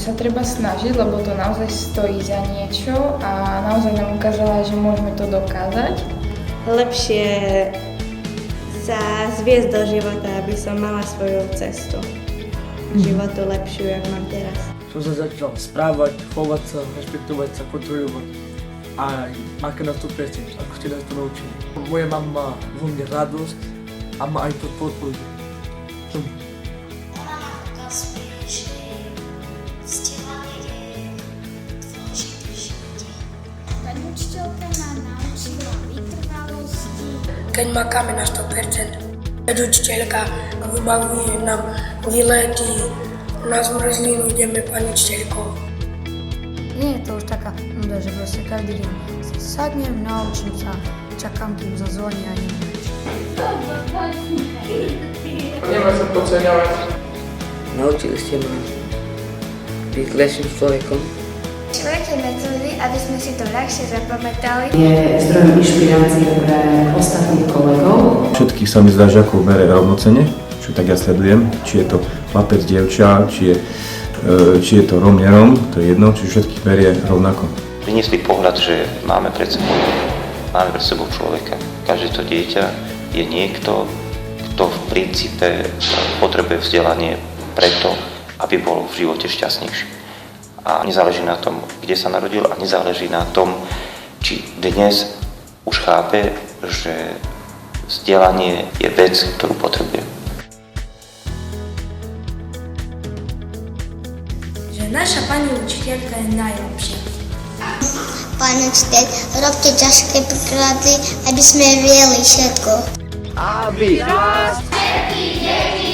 sa treba snažiť, lebo to naozaj stojí za niečo a naozaj nám ukázala, že môžeme to dokázať. Lepšie sa zviesť do života, aby som mala svoju cestu. Životu lepšiu, jak mám teraz. Som sa začal správať, chovať sa, rešpektovať sa, kontrolovať. A máte na 100%, ako ste nás to naučili. Moja mama má vo mne radosť a má aj podporu. Ona nám ukazuje, že vzdelanie je dôležité v živote. Pani učiteľka nám naučila vytrvalosti. Keď makáme na 100%, keď učiteľka vybavuje nám výlety, na zmrzlinu ideme pani učiteľkou. Nie je to už taká nuda, že proste každý deň sadnem, naučím sa, čakám, kým zazvoní a idem preč. Nemá sa podceňovať. Naučili ste ma byť lepším človekom. Všelijaké metódy, aby sme si to ľahšie zapamätali. Je zdrojom inšpirácie pre ostatných kolegov. Všetkých sa mi zdá, že ako bere rovnocene, čo tak ja sledujem, či je to chlapec, dievča, či je to Rom, nerom, to je jedno, či všetkých berie rovnako. Priniesli pohľad, že máme pred sebou človeka. Každé to dieťa je niekto, kto v princípe potrebuje vzdelanie preto, aby bol v živote šťastnejší. A nezáleží na tom, kde sa narodil, a nezáleží na tom, či dnes už chápe, že vzdelanie je vec, ktorú potrebuje. Že naša pani učiteľka je najlepšia. Pán učiteľ, robte ťažké príklady, aby sme vedeli všetko. Aby Všetky deti